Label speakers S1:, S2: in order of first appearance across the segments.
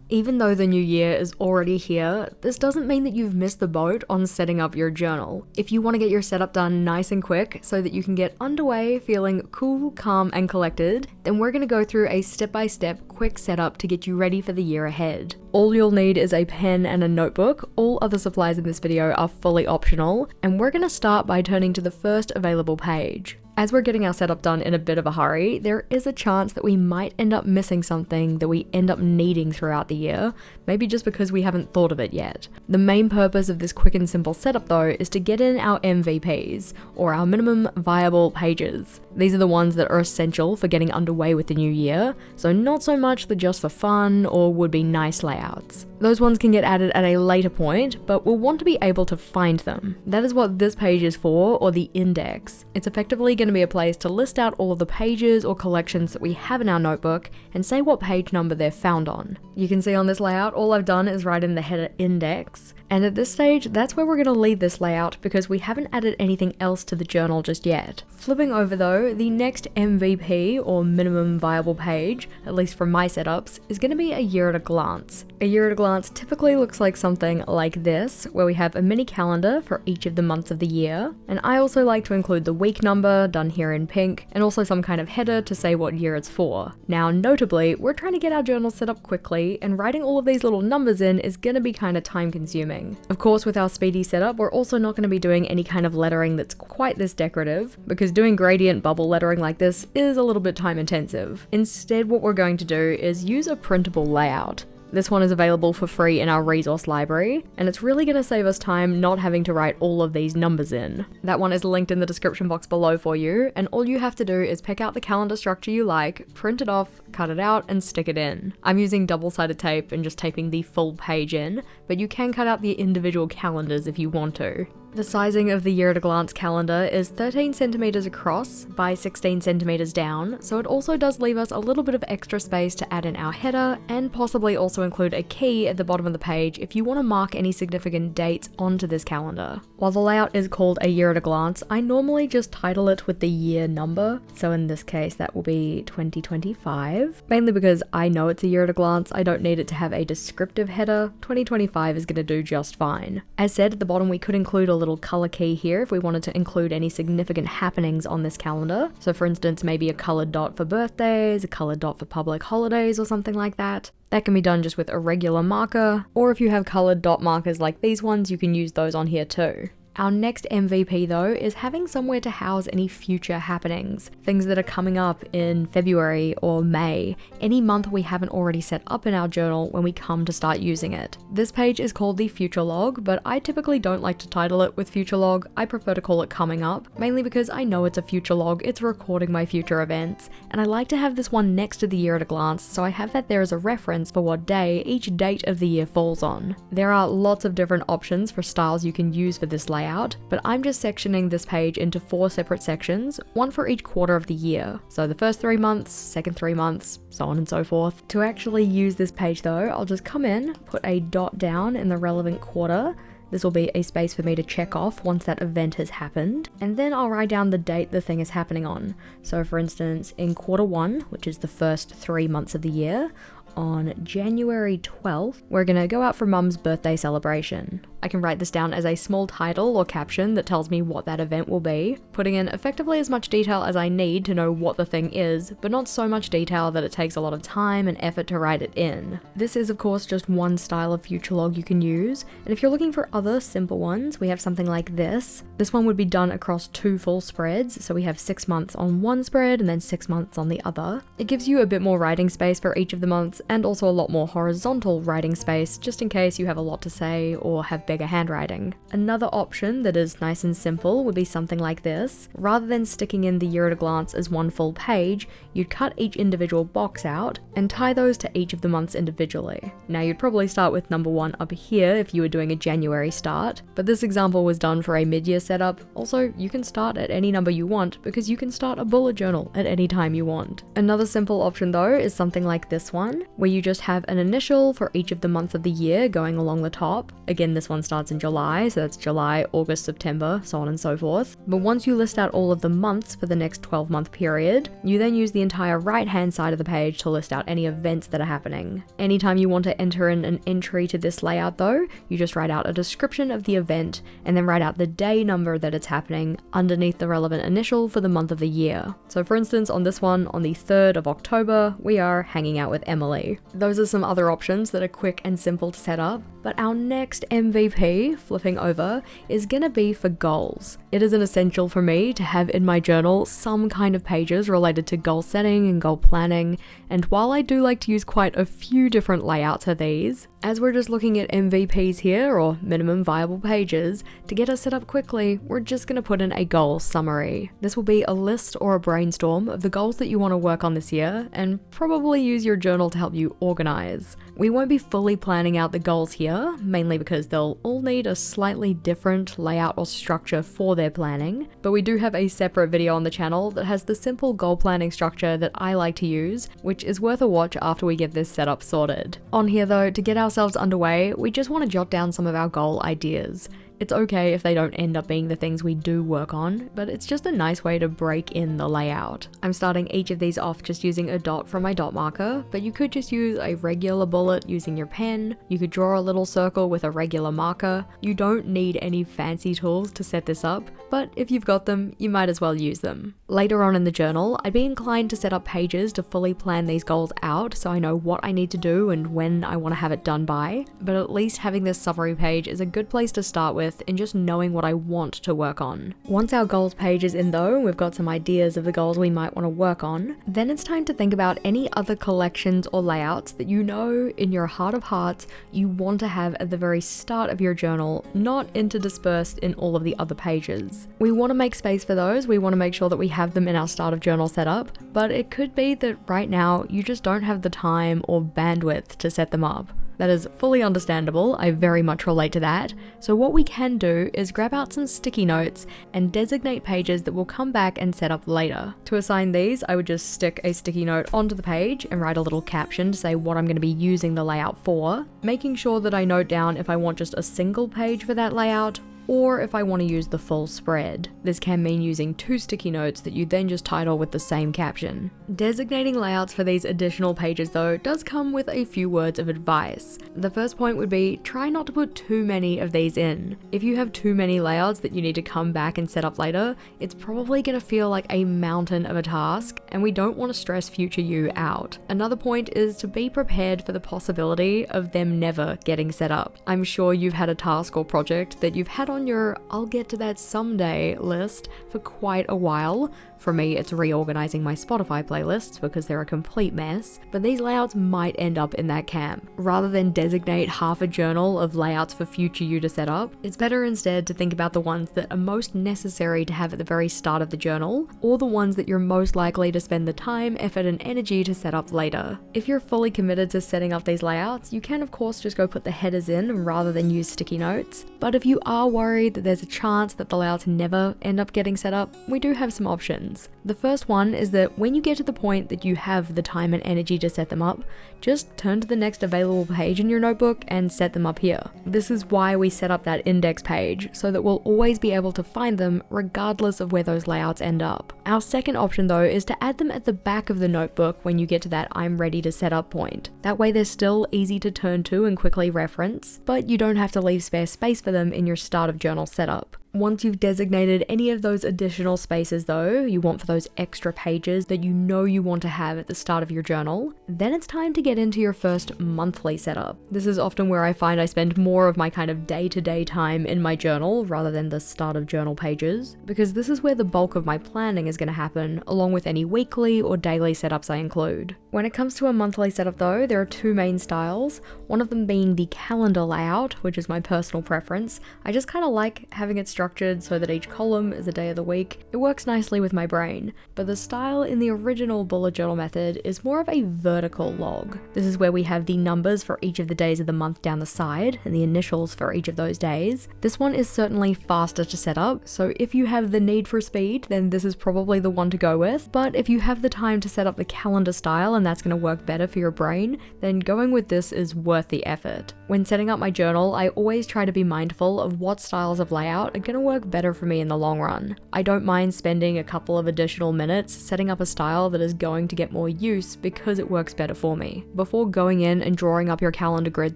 S1: Even though the new year is already here, this doesn't mean that you've missed the boat on setting up your journal. If you want to get your setup done nice and quick so that you can get underway feeling cool, calm, and collected, then we're going to go through a step-by-step quick setup to get you ready for the year ahead. All you'll need is a pen and a notebook. All other supplies in this video are fully optional, and we're going to start by turning to the first available page. As we're getting our setup done in a bit of a hurry, there is a chance that we might end up missing something that we end up needing throughout the year, maybe just because we haven't thought of it yet. The main purpose of this quick and simple setup though is to get in our MVPs, or our minimum viable pages. These are the ones that are essential for getting underway with the new year, so not so much the just for fun or would be nice layouts. Those ones can get added at a later point, but we'll want to be able to find them. That is what this page is for, or the index. It's effectively going to be a place to list out all of the pages or collections that we have in our notebook and say what page number they're found on. You can see on this layout, all I've done is write in the header index, and at this stage, that's where we're going to leave this layout because we haven't added anything else to the journal just yet. Flipping over though, the next MVP, or minimum viable page, at least for my setups, is going to be a year at a glance. A year at a glance typically looks like something like this, where we have a mini calendar for each of the months of the year, and I also like to include the week number, done here in pink, and also some kind of header to say what year it's for. Now notably, we're trying to get our journal set up quickly, and writing all of these little numbers in is going to be kind of time consuming. Of course, with our speedy setup, we're also not going to be doing any kind of lettering that's quite this decorative, because doing gradient bubble lettering like this is a little bit time intensive. Instead, what we're going to do is use a printable layout. This one is available for free in our resource library, and it's really going to save us time not having to write all of these numbers in. That one is linked in the description box below for you, and all you have to do is pick out the calendar structure you like, print it off, cut it out, and stick it in. I'm using double-sided tape and just taping the full page in, but you can cut out the individual calendars if you want to. The sizing of the year at a glance calendar is 13 centimeters across by 16 centimeters down, so it also does leave us a little bit of extra space to add in our header and possibly also include a key at the bottom of the page if you want to mark any significant dates onto this calendar. While the layout is called a year at a glance, I normally just title it with the year number, so in this case that will be 2025. Mainly because I know it's a year at a glance, I don't need it to have a descriptive header. 2025 is going to do just fine. As said, at the bottom we could include a little color key here if we wanted to include any significant happenings on this calendar. So for instance, maybe a colored dot for birthdays, a colored dot for public holidays or something like that. That can be done just with a regular marker, or if you have colored dot markers like these ones, you can use those on here too. Our next MVP though is having somewhere to house any future happenings, things that are coming up in February or May, any month we haven't already set up in our journal when we come to start using it. This page is called the future log, but I typically don't like to title it with future log. I prefer to call it coming up, mainly because I know it's a future log, it's recording my future events, and I like to have this one next to the year at a glance so I have that there as a reference for what day each date of the year falls on. There are lots of different options for styles you can use for this layout, but I'm just sectioning this page into 4 separate sections, one for each quarter of the year. So the first 3 months, second 3 months, so on and so forth. To actually use this page though, I'll just come in, put a dot down in the relevant quarter. This will be a space for me to check off once that event has happened, and then I'll write down the date the thing is happening on. So for instance, in quarter 1, which is the first 3 months of the year, on January 12th, we're gonna go out for Mum's birthday celebration. I can write this down as a small title or caption that tells me what that event will be, putting in effectively as much detail as I need to know what the thing is, but not so much detail that it takes a lot of time and effort to write it in. This is of course just one style of future log you can use, and if you're looking for other simple ones, we have something like this. This one would be done across 2 full spreads, so we have 6 months on one spread and then 6 months on the other. It gives you a bit more writing space for each of the months, and also a lot more horizontal writing space, just in case you have a lot to say or have bigger handwriting. Another option that is nice and simple would be something like this. Rather than sticking in the year at a glance as one full page, you'd cut each individual box out and tie those to each of the months individually. Now you'd probably start with number 1 up here if you were doing a January start, but this example was done for a mid-year setup. Also, you can start at any number you want because you can start a bullet journal at any time you want. Another simple option though is something like this one. where you just have an initial for each of the months of the year going along the top. Again, this one starts in July, so that's July, August, September, so on and so forth. But once you list out all of the months for the next 12-month period, you then use the entire right-hand side of the page to list out any events that are happening. Anytime you want to enter in an entry to this layout though, you just write out a description of the event and then write out the day number that it's happening underneath the relevant initial for the month of the year. So for instance, on this one, on the 3rd of October, we are hanging out with Emily. Those are some other options that are quick and simple to set up, but our next MVP, flipping over, is gonna be for goals. It is an essential for me to have in my journal some kind of pages related to goal setting and goal planning, and while I do like to use quite a few different layouts for these, as we're just looking at MVPs here, or minimum viable pages, to get us set up quickly, we're just gonna put in a goal summary. This will be a list or a brainstorm of the goals that you want to work on this year, and probably use your journal to help you organize. We won't be fully planning out the goals here, mainly because they'll all need a slightly different layout or structure for their planning, but we do have a separate video on the channel that has the simple goal planning structure that I like to use, which is worth a watch after we get this setup sorted. On here though, to get ourselves underway, we just want to jot down some of our goal ideas. It's okay if they don't end up being the things we do work on, but it's just a nice way to break in the layout. I'm starting each of these off just using a dot from my dot marker, but you could just use a regular bullet using your pen. You could draw a little circle with a regular marker. You don't need any fancy tools to set this up, but if you've got them, you might as well use them. Later on in the journal, I'd be inclined to set up pages to fully plan these goals out so I know what I need to do and when I want to have it done by, but at least having this summary page is a good place to start with in just knowing what I want to work on. Once our goals page is in though, we've got some ideas of the goals we might want to work on, then it's time to think about any other collections or layouts that you know in your heart of hearts you want to have at the very start of your journal, not interdispersed in all of the other pages. We want to make space for those, we want to make sure that we have them in our start of journal setup, but it could be that right now you just don't have the time or bandwidth to set them up. That is fully understandable, I very much relate to that. So what we can do is grab out some sticky notes and designate pages that we'll come back and set up later. To assign these, I would just stick a sticky note onto the page and write a little caption to say what I'm going to be using the layout for, making sure that I note down if I want just a single page for that layout, or if I want to use the full spread. This can mean using 2 sticky notes that you then just title with the same caption. Designating layouts for these additional pages though does come with a few words of advice. The first point would be try not to put too many of these in. If you have too many layouts that you need to come back and set up later, it's probably going to feel like a mountain of a task, and we don't want to stress future you out. Another point is to be prepared for the possibility of them never getting set up. I'm sure you've had a task or project that you've had on your I'll get to that someday list for quite a while. For me, it's reorganizing my Spotify playlists because they're a complete mess, but these layouts might end up in that camp. Rather than designate half a journal of layouts for future you to set up, it's better instead to think about the ones that are most necessary to have at the very start of the journal, or the ones that you're most likely to spend the time, effort, and energy to set up later. If you're fully committed to setting up these layouts, you can of course just go put the headers in rather than use sticky notes, but if you are worried that there's a chance that the layouts never end up getting set up, we do have some options. The first one is that when you get to the point that you have the time and energy to set them up, just turn to the next available page in your notebook and set them up here. This is why we set up that index page, so that we'll always be able to find them regardless of where those layouts end up. Our second option though is to add them at the back of the notebook when you get to that I'm ready to set up point. That way they're still easy to turn to and quickly reference, but you don't have to leave spare space for them in your start of journal setup. Once you've designated any of those additional spaces though, you want for those extra pages that you know you want to have at the start of your journal, then it's time to get into your first monthly setup. This is often where I find I spend more of my kind of day-to-day time in my journal rather than the start of journal pages, because this is where the bulk of my planning is going to happen, along with any weekly or daily setups I include. When it comes to a monthly setup though, there are 2 main styles, one of them being the calendar layout, which is my personal preference. I just kind of like having it structured structured so that each column is a day of the week, it works nicely with my brain. But the style in the original bullet journal method is more of a vertical log. This is where we have the numbers for each of the days of the month down the side and the initials for each of those days. This one is certainly faster to set up, so if you have the need for speed, then this is probably the one to go with. But if you have the time to set up the calendar style and that's going to work better for your brain, then going with this is worth the effort. When setting up my journal, I always try to be mindful of what styles of layout are going to work better for me in the long run. I don't mind spending a couple of additional minutes setting up a style that is going to get more use because it works better for me. Before going in and drawing up your calendar grid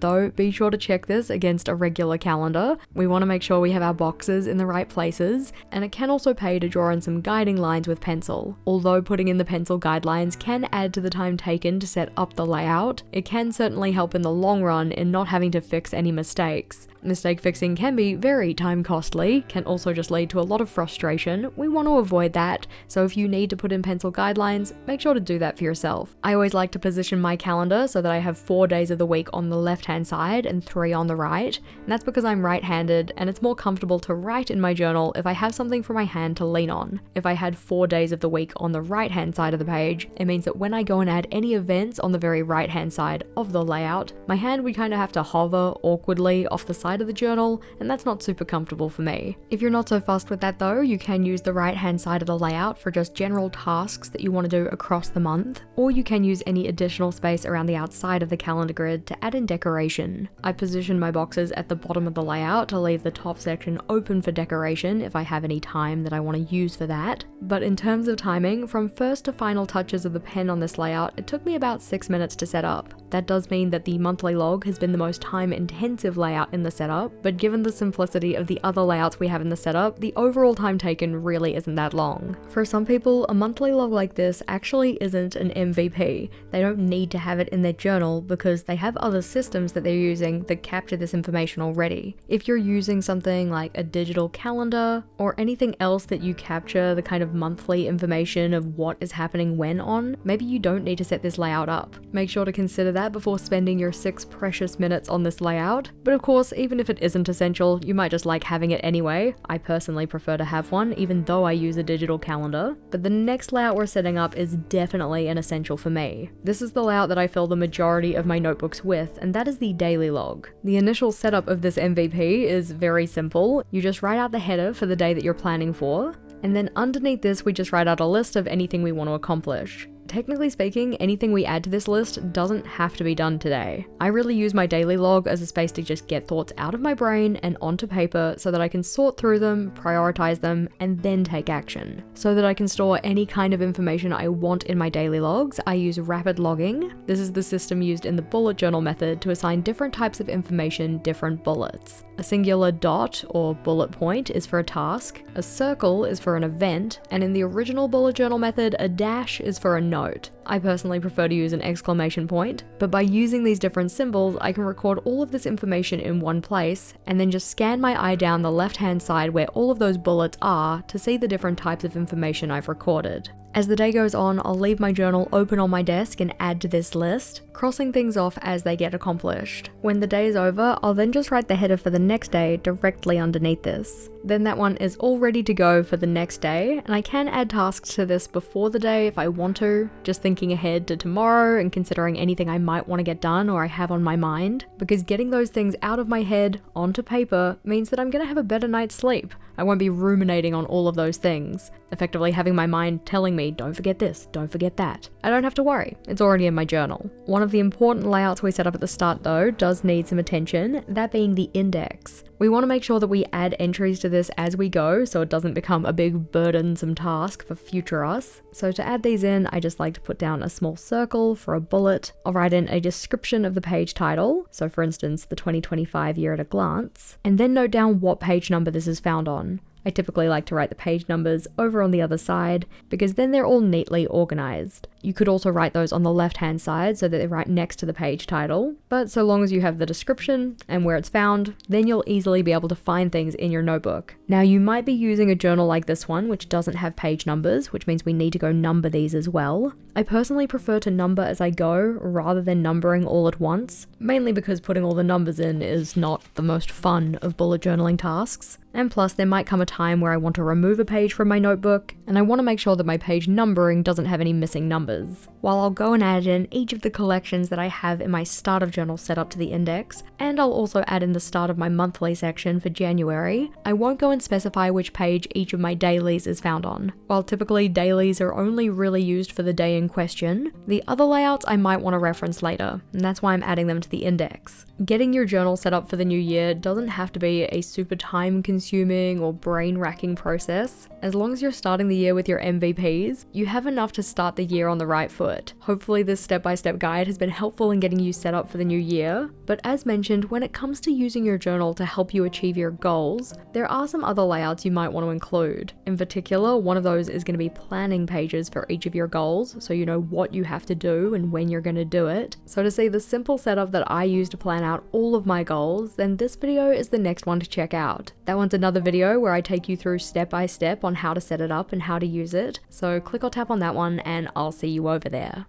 S1: though, be sure to check this against a regular calendar. We want to make sure we have our boxes in the right places, and it can also pay to draw in some guiding lines with pencil. Although putting in the pencil guidelines can add to the time taken to set up the layout, it can certainly help in the long run in not having to fix any mistakes. Mistake fixing can be very time costly, can also just lead to a lot of frustration. We want to avoid that, so if you need to put in pencil guidelines, make sure to do that for yourself. I always like to position my calendar so that I have 4 days of the week on the left hand side and 3 on the right, and that's because I'm right-handed and it's more comfortable to write in my journal if I have something for my hand to lean on. If I had 4 days of the week on the right hand side of the page, it means that when I go and add any events on the very right hand side of the layout, my hand would kind of have to hover awkwardly off the side of the journal, and that's not super comfortable for me. If you're not so fussed with that though, you can use the right hand side of the layout for just general tasks that you want to do across the month, or you can use any additional space around the outside of the calendar grid to add in decoration. I position my boxes at the bottom of the layout to leave the top section open for decoration if I have any time that I want to use for that. But in terms of timing, from first to final touches of the pen on this layout, it took me about 6 minutes to set up. That does mean that the monthly log has been the most time-intensive layout in the setup, but given the simplicity of the other layouts we have in the setup, the overall time taken really isn't that long. For some people, a monthly log like this actually isn't an MVP. They don't need to have it in their journal because they have other systems that they're using that capture this information already. If you're using something like a digital calendar or anything else that you capture the kind of monthly information of what is happening when on, maybe you don't need to set this layout up. Make sure to consider that before spending your 6 precious minutes on this layout. But of course, even if it isn't essential, you might just like having it anyway. I personally prefer to have one, even though I use a digital calendar. But the next layout we're setting up is definitely an essential for me. This is the layout that I fill the majority of my notebooks with, and that is the daily log. The initial setup of this MVP is very simple. You just write out the header for the day that you're planning for, and then underneath this we just write out a list of anything we want to accomplish. Technically speaking, anything we add to this list doesn't have to be done today. I really use my daily log as a space to just get thoughts out of my brain and onto paper so that I can sort through them, prioritize them, and then take action. So that I can store any kind of information I want in my daily logs, I use rapid logging. This is the system used in the bullet journal method to assign different types of information different bullets. A singular dot or bullet point is for a task, a circle is for an event, and in the original bullet journal method, a dash is for a note. I personally prefer to use an exclamation point, but by using these different symbols, I can record all of this information in one place, and then just scan my eye down the left-hand side where all of those bullets are to see the different types of information I've recorded. As the day goes on, I'll leave my journal open on my desk and add to this list, crossing things off as they get accomplished. When the day is over, I'll then just write the header for the next day directly underneath this. Then that one is all ready to go for the next day, and I can add tasks to this before the day if I want to, just thinking ahead to tomorrow and considering anything I might want to get done or I have on my mind, because getting those things out of my head onto paper means that I'm going to have a better night's sleep. I won't be ruminating on all of those things, effectively having my mind telling me, don't forget this, don't forget that. I don't have to worry, it's already in my journal. One of the important layouts we set up at the start though does need some attention, that being the index. We want to make sure that we add entries to this as we go so it doesn't become a big burdensome task for future us. So to add these in, I just like to put down a small circle for a bullet. I'll write in a description of the page title, so for instance the 2025 year at a glance, and then note down what page number this is found on. I typically like to write the page numbers over on the other side because then they're all neatly organized. You could also write those on the left-hand side so that they're right next to the page title, but so long as you have the description and where it's found, then you'll easily be able to find things in your notebook. Now you might be using a journal like this one which doesn't have page numbers, which means we need to go number these as well. I personally prefer to number as I go rather than numbering all at once, mainly because putting all the numbers in is not the most fun of bullet journaling tasks. And plus, there might come a time where I want to remove a page from my notebook, and I want to make sure that my page numbering doesn't have any missing numbers. While I'll go and add in each of the collections that I have in my start of journal set up to the index, and I'll also add in the start of my monthly section for January, I won't go and specify which page each of my dailies is found on. While typically dailies are only really used for the day in question, the other layouts I might want to reference later, and that's why I'm adding them to the index. Getting your journal set up for the new year doesn't have to be a super time-consuming or brain-racking process. As long as you're starting the year with your MVPs, you have enough to start the year on the right foot. Hopefully this step-by-step guide has been helpful in getting you set up for the new year, but as mentioned, when it comes to using your journal to help you achieve your goals, there are some other layouts you might want to include. In particular, one of those is going to be planning pages for each of your goals, so you know what you have to do and when you're going to do it. So to see the simple setup that I use to plan out all of my goals, then this video is the next one to check out. That one's another video where I take you through step by step on how to set it up and how to use it, so click or tap on that one and I'll see you over there.